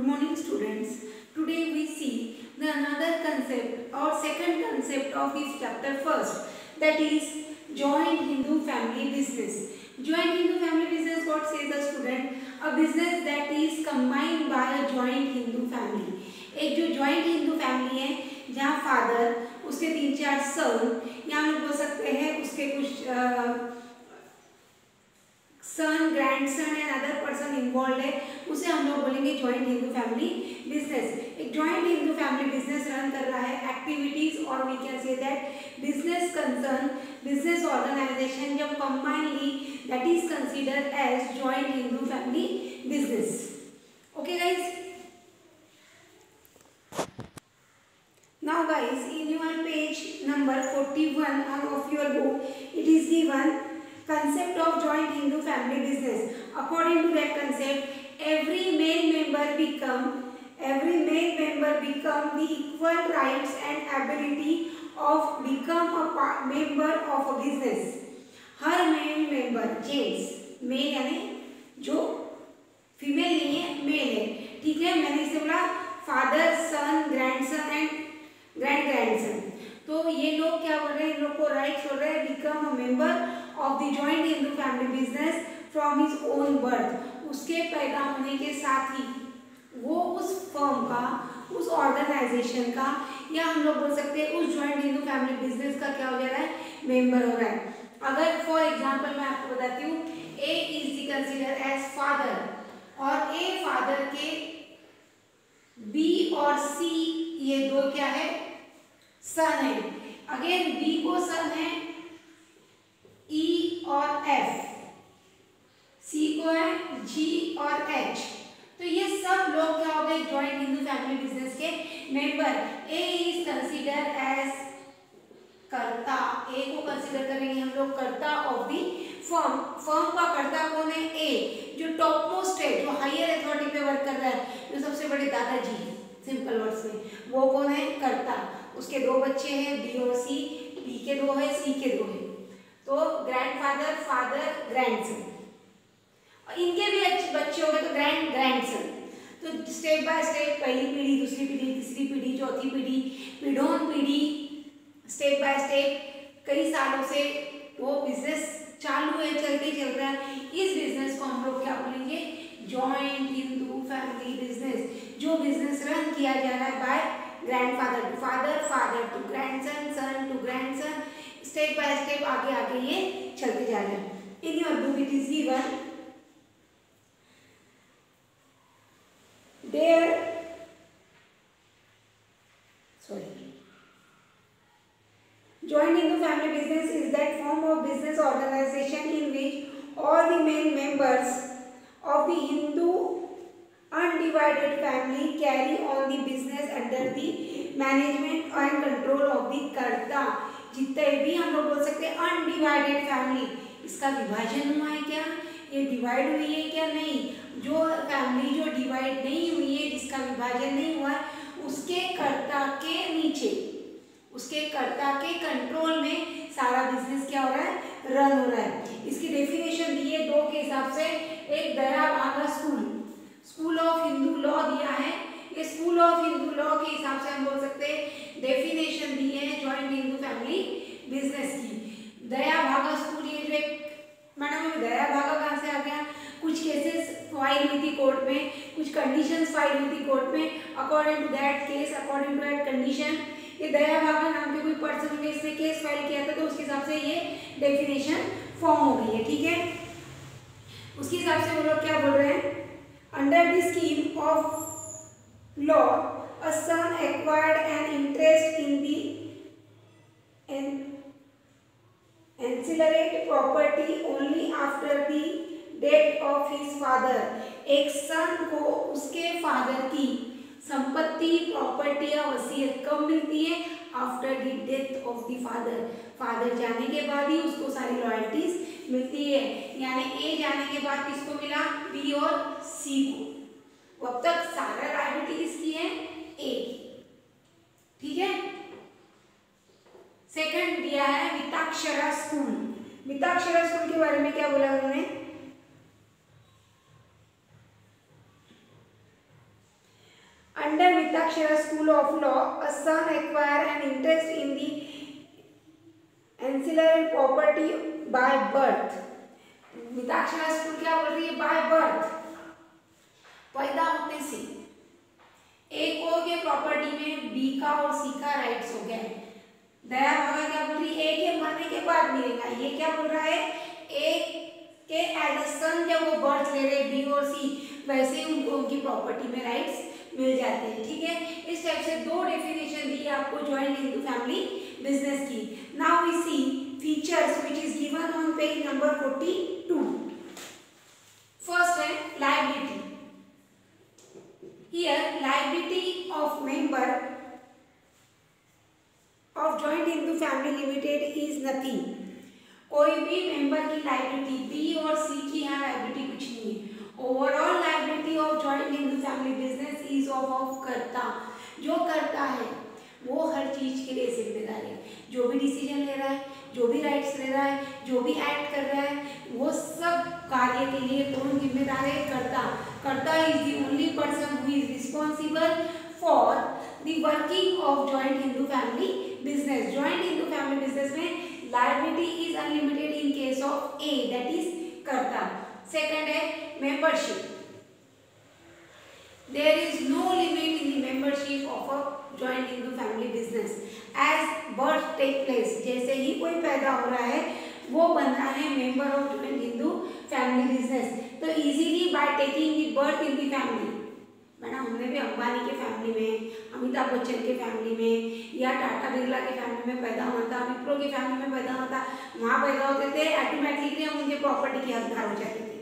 Good morning students. Today we see the another concept or second concept of this chapter first, that is joint Hindu family business. Joint Hindu family business, what says the student? A business that is combined by a joint Hindu family. एक जो joint Hindu family है जहाँ father उसके 3-4 सन या हम लोग बोल सकते हैं उसके कुछ son grandson and other person involve है, उसे हम लोग बोलेंगे जॉइंट हिंदू फैमिली बिजनेस. एक joint Hindu family business run कर रहा है एक्टिविटीज और we can say that business concern business organisation जब combinely that is considered as joint Hindu family business. Okay guys, now guys in your page number 41 of your book it is given concept of joint Hindu family business. According to that concept, every male member become the equal rights and ability of become a member of a business. हर male member gents male यानी जो female नहीं है mail है, ठीक है. मैंने इसे बोला father son grandson and grandson. तो ये लोग क्या बोल रहे हैं, इन लोग को राइट्स हो रहे हैं become a member of the joint Hindu family business from his own birth. उसके पैदा होने के साथ ही वो उस फर्म का, उस ऑर्गेनाइजेशन का, या हम लोग बोल सकते हैं उस जॉइंट हिंदू फैमिली बिजनेस का क्या हो जा रहा है, मेंबर हो रहा है. अगर फॉर एग्जांपल मैं आपको बताती हूँ, ए इज कंसीडर एज फादर और ए फादर के बी और सी ये दो क्या है, सन है. अगेन बी को सन है ई और एफ, सी को है जी और एच. तो ये सब लोग क्या हो गए, जॉइंट हिंदू फैमिली बिजनेस के member. A is consider as karta, A को कंसीडर करेंगे हम लोग कर्ता ऑफ दी फर्म. फर्म का कर्ता कौन है, ए, जो टॉप मोस्ट है, जो हायर अथॉरिटी पे वर्क कर रहा है, जो सबसे बड़े दादाजी है सिंपल वर्ड्स में, वो कौन है, कर्ता. उसके दो बच्चे हैं बी और सी, बी के दो है सी के दो है. तो ग्रैंडफादर फादर ग्रैंडसन, और इनके भी अच्छे बच्चे हो गए तो ग्रैंडसन. तो स्टेप बाय स्टेप पहली पीढ़ी, दूसरी पीढ़ी, तीसरी पीढ़ी, चौथी पीढ़ी, पीढ़ों पीढ़ी, स्टेप बाय स्टेप कई सालों से वो बिजनेस चालू है, चलते चल रहा है. इस बिजनेस को हम लोग क्या बोलेंगे, जॉइंट हिंदू फैमिली बिजनेस. जो बिजनेस रन किया जा रहा है by grandfather to father, father to grandson, son to grandson, step by step आगे आगे ये चलते जा रहे हैं. In your book it is given there joint Hindu family business is that form of business organization in which all the main members of the Hindu undivided family carry on the business under the management and control of the कर्ता. जितने भी हम लोग बोल सकते हैं undivided family, इसका विभाजन हुआ है क्या, ये डिवाइड हुई है क्या, नहीं. जो फैमिली जो डिवाइड नहीं हुई है, जिसका विभाजन नहीं हुआ, उसके कर्ता के नीचे, उसके कर्ता के कंट्रोल में सारा बिजनेस क्या हो रहा है, रन हो रहा है. इसकी डेफिनेशन दी है दो के हिसाब से. एक दया भागा स्कूल ऑफ हिंदू लॉ दिया है. ये स्कूल ऑफ हिंदू लॉ के हिसाब से हम बोल सकते हैं डेफिनेशन दी है जॉइंट हिंदू फैमिली बिजनेस की. दया भागा स्कूल, ये जो एक मैडम दया भागा कहाँ से आ गया, कुछ केसेस फाइल हुई थी कोर्ट में, कुछ कंडीशंस फाइल हुई थी कोर्ट में. According to that case, according to that condition, ये दया भागा नाम के कोई पर्सन ने इसने केस फाइल किया था, तो उसके हिसाब से ये डेफिनेशन फॉर्म हो गई है, ठीक है. उसके हिसाब से वो लोग क्या बोल रहे हैं, under the scheme of law a son acquired an interest in the ancillary property only after the death of his father. एक सन को उसके फादर की संपत्ति, प्रॉपर्टी या वसीयत कब मिलती है, after the death of the father. Father जाने के बाद ही उसको सारी रॉयल्टीज मिलती है. यानी ए जाने के बाद किसको मिला, बी और सी को. अब तक सारा रॉयल्टी किसकी है, ए की, ठीक है. सेकंड दिया है मिताक्षरा स्कूल. मिताक्षरा स्कूल के बारे में क्या बोला उन्होंने, Mitakshara School of Law, a son acquire an interest in the ancillary property by birth. Mitakshara school क्या बोल रही है? बाय बर्थ, पैदा होने से ए को के प्रॉपर्टी में बी का और सी का राइट्स हो गया। दया भागा क्या बोल रही है? ए के मरने के बाद मिलेगा। ये क्या बोल रहा है? ए के एज अ सन जब वो बर्थ ले रहे बी और सी, वैसे ही उनको उनकी प्रॉपर्टी में राइट्स मिल जाते हैं। ठीक है, इस टाइप से दो डेफिनेशन दी आपको जॉइंट हिंदू फैमिली बिजनेस की। Now we see features which is given on page number 42। First है liability. Here liability of member of joint Hindu family limited is nothing. कोई भी मेंबर की लायबिलिटी, बी और सी की यहाँ लायबिलिटी कुछ नहीं है। Overall liability of joint Hindu family business is of कर्ता। जो करता है वो हर चीज के लिए जिम्मेदार है। जो भी डिसीजन ले रहा है, जो भी राइट्स ले रहा है, जो भी एक्ट कर रहा है, वो सब कार्य के लिए कौन जिम्मेदार है? कर्ता। कर्ता is the only person who is responsible for the working of joint Hindu family business. Joint Hindu family business में liability is unlimited in case of A, that is कर्ता। Second है membership. There is no limit in the membership of a joint Hindu family business. As birth take place, जैसे ही कोई पैदा हो रहा है वो बन रहा है member of joint Hindu family business। तो easily by taking the birth in the family, madam हमने भी अंबानी के फैमिली में, अमिताभ बच्चन के फैमिली में या टाटा बिरला के फैमिली में पैदा होना था, विप्रो के फैमिली में पैदा होना था, वहाँ पैदा होते थे, ऑटोमेटिकली हम उनके प्रॉपर्टी के हकदार हो जाते थे।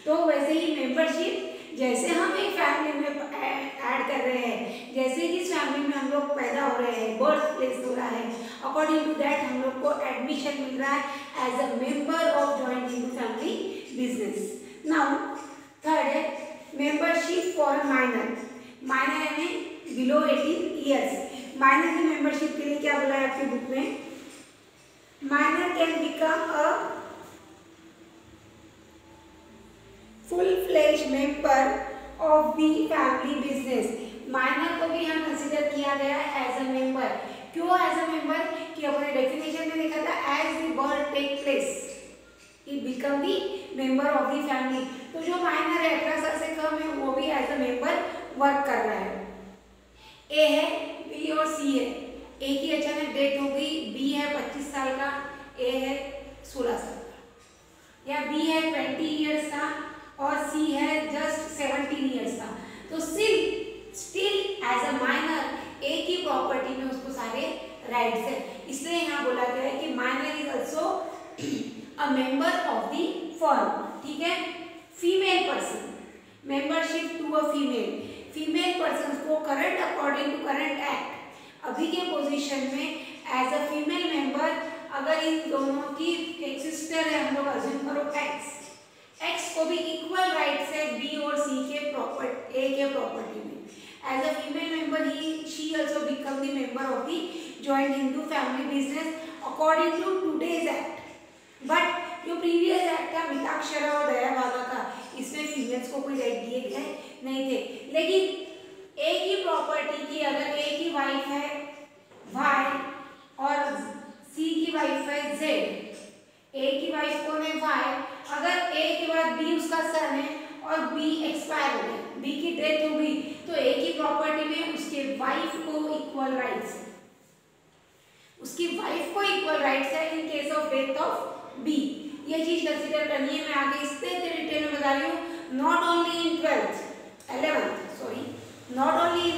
तो वैसे ही मेंबरशिप, जैसे हम एक फैमिली में ऐड कर रहे हैं, जैसे कि इस फैमिली में हम लोग पैदा हो रहे हैं, बर्थ प्लेस हो रहा है, अकॉर्डिंग टू दैट हम लोग को एडमिशन मिल रहा है as a member of joint Hindu family business. Now third है मेंबरशिप फॉर माइनर। माइनर यानी बिलो 18 ईयर्स। माइनर की मेंबरशिप के लिए क्या बोला है आपकी बुक में? Minor can become a full fledge member of the family business. Minor को भी यहाँ कंसिडर किया गया है एज अ मेंबर। क्यों एज अ मेंबर? कि अपने डेफिनेशन में देखा था as the birth take place it become the member of the family. तो जो माइनर है 18 साल से कम है वो भी एज अ मेंबर वर्क कर रहा है। ए है, बी और सी है। ए की अचानक डेथ हो गई, बी है 25 साल का, ए है 16 साल का, या बी है 20 ईयर्स का और सी है जस्ट 17 ईयर्स का। तो still as a minor A की प्रॉपर्टी में उसको सारे राइट्स है। इसलिए यहाँ बोला गया है कि minor is also a member of the firm. ठीक है, female person, membership to a female person को current according to current act अभी के पोजीशन में एज अ फीमेल मेंबर, अगर इन दोनों की एक सिस्टर है, हम लोग अज्यूम करो एक्स को भी इक्वल राइट्स है बी और सी के ए के प्रॉपर्टी में। As a female member she also become the member of the joint Hindu family business according to today's act. But जो प्रीवियस एक्ट था मिताक्षरा और दया भागा का, इसमें फीमेल्स को कोई राइट दिए गए नहीं थे। लेकिन ए की प्रॉपर्टी की, अगर ए की वाइफ है वाई और सी की वाइफ है जेड, ए की वाइफ कौन है? वाई। अगर ए के बाद बी उसका सन है और बी एक्सपायर हो गया, बी की डेथ हो गई, तो ए की प्रॉपर्टी में उसके वाइफ को इक्वल राइट्स है, उसकी वाइफ को इक्वल राइट्स है in case of death of B. ये चीज कंसीडर करनी है। मैं आगे इससे डिटेल में बता रही हूँ। Not only in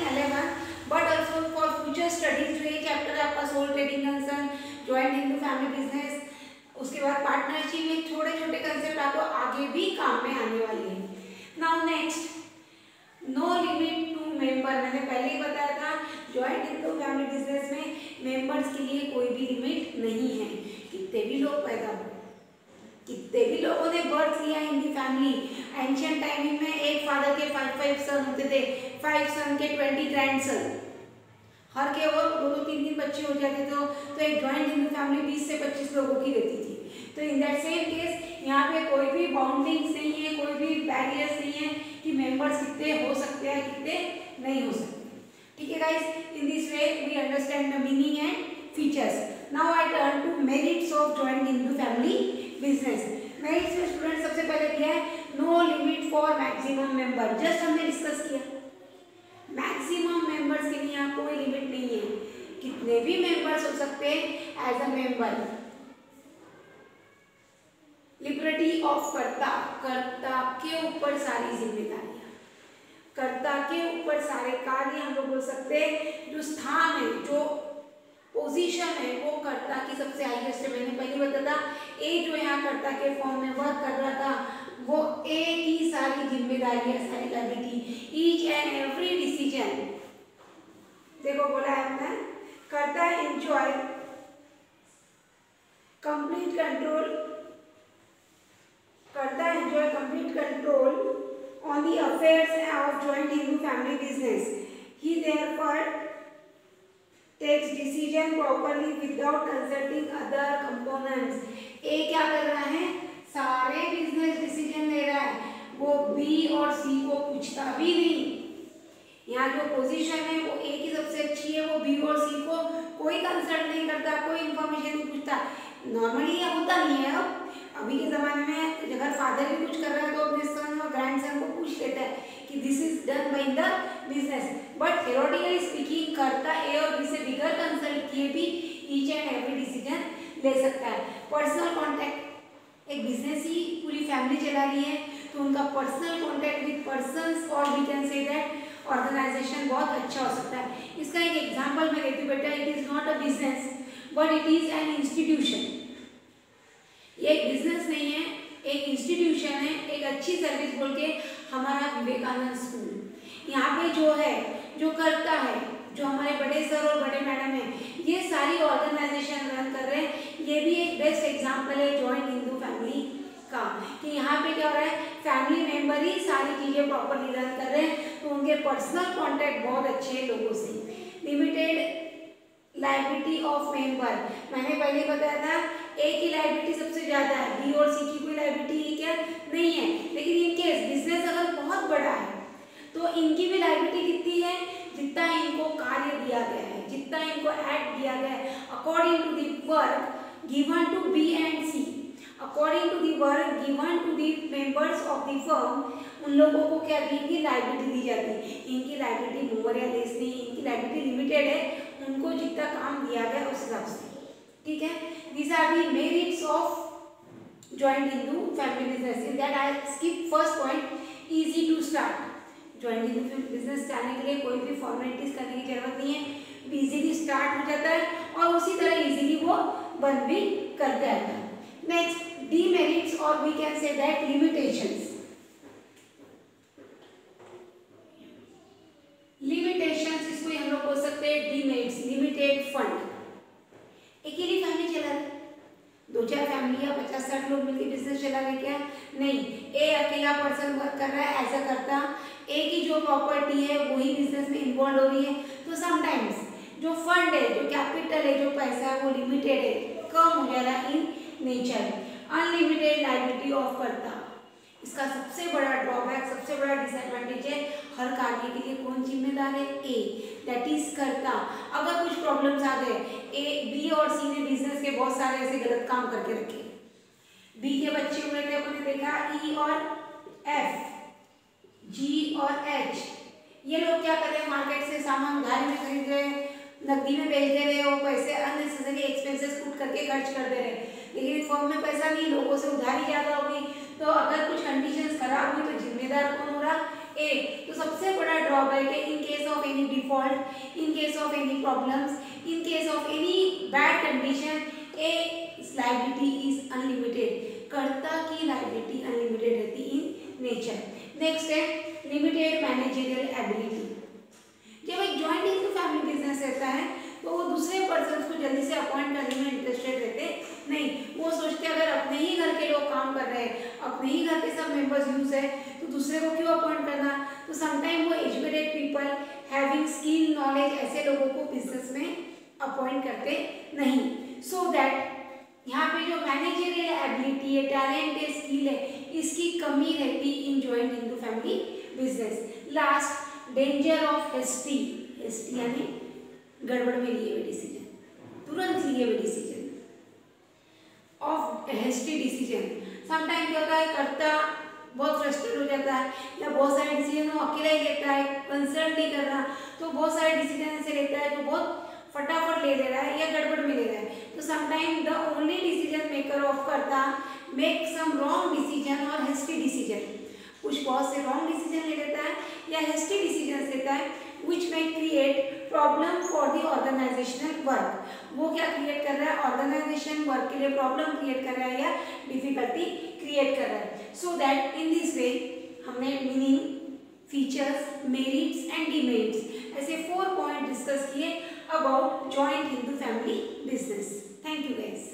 11th but also for future studies. जो ये चैप्टर है आपका sole trading concern, joint Hindu family business, उसके बाद पार्टनरशिप में छोटे छोटे कंसेप्ट आपको आगे भी काम में आने वाले हैं। Now next, no limit to member. मैंने पहले ही बताया था जॉइंट हिंदू फैमिली बिजनेस में मेंबर्स के लिए कोई भी लिमिट नहीं है। कितने भी लोग पैदा हो, कितने भी लोगों ने बर्थ लिया इन दी फैमिली। एंशियंट टाइमिंग में एक फादर के 5 सन होते थे, 5 सन के 20 ग्रैंडसन, हर के और 2-3 बच्चे हो जाते तो एक जॉइंट हिंदू फैमिली 20 से 25 लोगों की रहती थी। तो इन दैट सेम केस यहाँ पे कोई भी बाउंडिंग्स नहीं है, कोई भी बैरियर्स नहीं है कि मेंबर्स कितने हो सकते हैं कितने नहीं हो सकते। ठीक है guys, in this way we understand the meaning and features. Now I turn to merits of joint Hindu family business. Merits में स्टूडेंट सबसे पहले दिया है no limit for maximum member. Just हमने डिस्कस किया, मैक्सिमम मेंबर्स के लिए यहाँ कोई लिमिट नहीं है, कितने भी मेंबर्स हो सकते हैं as a member. Liberty of karta, karta के ऊपर सारी जिम्मेदारियां, कर्ता के ऊपर सारे कार्य हम लोग बोल सकते हैं। जो स्थान है, जो पोजीशन है, वो कर्ता की सबसे हाईएस्ट है। मैंने पहले बताया था ए जो यहाँ कर्ता के फॉर्म में वर्क कर रहा था, वो ए की सारी जिम्मेदारियां, सारी liability, each and every decision, देखो बोला है हमने, कर्ता एंजॉय कंप्लीट कंट्रोल, कर्ता enjoy complete control on the affairs of joint Hindu family business. He therefore takes decision properly without consulting other components. A क्या कर रहा है, सारे बिजनेस डिसीजन ले रहा है, वो बी और सी को पूछता भी नहीं। यहाँ जो पोजीशन है वो ए की सबसे अच्छी है, वो बी और सी को कोई कंसल्ट नहीं करता, कोई इंफॉर्मेशन नहीं पूछता। नॉर्मली ये होता नहीं है। अब अभी के ज़माने में अगर फादर भी कुछ कर रहा है तो अपने सन और ग्रैंड सन को पूछ लेता है कि this is done by the business. But theoretically speaking कर्ता ए और बी से बिगर कंसल्ट किए भी ईच एंड एवरी डिसीजन ले सकता है। पर्सनल कॉन्टैक्ट, एक बिजनेस ही पूरी फैमिली चला रही है तो उनका पर्सनल कॉन्टैक्ट विद पर्सन्स और we can say that organisation बहुत अच्छा हो सकता है। इसका एक एग्जांपल मैं देती हूँ बेटा, it is not a business but it is an institution. ये एक बिजनेस नहीं है, एक इंस्टीट्यूशन है, एक अच्छी सर्विस बोल के हमारा विवेकानंद स्कूल। यहाँ पे जो है, जो करता है, जो हमारे बड़े सर और बड़े मैडम हैं, ये सारी ऑर्गेनाइजेशन रन कर रहे हैं। ये भी एक बेस्ट एग्जांपल है जॉइंट हिंदू फैमिली का, कि यहाँ पे क्या हो रहा है, फैमिली मेंबर ही सारी चीज़ें प्रॉपरली रन कर रहे हैं, तो उनके पर्सनल कॉन्टैक्ट बहुत अच्छे हैं लोगों से। लिमिटेड लायबिलिटी ऑफ मेंबर, मैंने पहले बताया था ए की लायबिलिटी सबसे ज़्यादा है, बी और सी की कोई लायबिलिटी क्या नहीं है। लेकिन इन केस बिजनेस अगर बहुत बड़ा है तो इनकी भी लायबिलिटी कितनी है, जितना इनको कार्य दिया गया है, जितना इनको एक्ट दिया गया है according to the work given to B and C, according to the work given to the members of the firm, उन लोगों को क्या दी, इनकी लायबिलिटी दी जाती है। इनकी लायबिलिटी मोर या लेस नहीं, इनकी लायबिलिटी लिमिटेड है, उनको जितना काम दिया गया उस हिसाब से। ठीक है, these are the merits of joint Hindu family business. In that I skip first point, easy to start. joint Hindu business चलाने के लिए कोई भी फॉर्मेलिटीज करने की जरूरत नहीं है, इजीली स्टार्ट हो जाता है और उसी तरह इजीली वो बंद भी कर जाता है। Next, demerits or we can say that limitations. Limitations, इसको हम लोग बोल सकते हैं डीमेरिट्स, लिमिटेड फंड। अकेली फैमिली चला रही, 2-4 फैमिली या 50-60 लोग मिलकर बिजनेस चला रहे क्या, नहीं, ए अकेला पर्सन वर्क कर रहा है, ऐसा करता ए की जो प्रॉपर्टी है वही बिजनेस में इन्वॉल्व हो रही है, तो समटाइम्स जो फंड है, जो कैपिटल है, जो पैसा है वो लिमिटेड है, कम हो जा रहा है in nature. Unlimited liability of कर्ता, इसका सबसे बड़ा ड्रॉबैक, सबसे बड़ा डिसएडवांटेज है, हर कार्य के लिए कौन जिम्मेदार है, ए, दैट इज कर्ता। अगर कुछ प्रॉब्लम्स आ गए, ए, बी और सी ने बिजनेस के बहुत सारे ऐसे गलत काम करके रखे, बी के बच्चे हुए थे, अपने देखा ई और एफ, जी और एच, ये लोग क्या कर रहे हैं, मार्केट से सामान उधारी में खरीद रहे हैं, नकदी में बेच दे रहे हैं, वो पैसे अननेसेसरी एक्सपेंसेस पुट करके खर्च कर दे रहे हैं, लेकिन फॉर्म में पैसा नहीं, लोगों से उधारी ज़्यादा होगी, तो अगर कुछ कंडीशंस खराब हुई तो जिम्मेदार कौन हो रहा, ए। तो सबसे बड़ा ड्रॉबैक है, in case of any default, in case of any problems, in case of any bad condition, A liability is unlimited, कर्ता की लायबिलिटी अनलिमिटेड रहती इन नेचर। नेक्स्ट है लिमिटेड मैनेजरियल एबिलिटी। जब एक जॉइंट हिंदू फैमिली बिजनेस रहता है तो वो दूसरे पर्सन को जल्दी से अपॉइंट करने में इंटरेस्टेड रहते नहीं, वो सोचते अगर अपने ही घर के लोग काम कर रहे हैं, अपने ही घर के सब मेंबर्स यूज है, तो दूसरे को क्यों अपॉइंट करना। तो समटाइम वो educated people having skill knowledge ऐसे लोगों को बिजनेस में अपॉइंट करते नहीं, सो दैट यहाँ पे जो मैनेजरियल एबिलिटी है, टैलेंट है, स्किल है, इसकी कमी रहती in joint Hindu family business. Last, danger of hasty यानी गड़बड़ में लिए हुए डिसीजन, तुरंत लिए हुए decision. Of hasty decision, sometime क्या होता है, करता बहुत फ्रस्ट्रेट हो जाता है या बहुत सारे डिसीजन वो अकेला ही लेता है, कंसल्ट नहीं कर रहा, तो बहुत सारे डिसीजन ऐसे लेता है जो बहुत फटाफट ले रहा है या गड़बड़ में ले रहा है। तो sometime the only decision maker of करता मेक सम रॉन्ग डिसीजन और हेस्टी डिसीजन, कुछ बहुत से रॉन्ग डिसीजन ले लेता है या हेस्टी डिसीजन लेता है, which may create problem for the organizational work। वो क्या क्रिएट कर रहा है, ऑर्गेनाइजेशन वर्क के लिए प्रॉब्लम क्रिएट कर रहा है या डिफिकल्टी क्रिएट कर रहा है। सो दैट इन दिस वे हमने meaning, features, merits and demerits ऐसे 4 पॉइंट डिस्कस किए about joint Hindu family business. Thank you guys.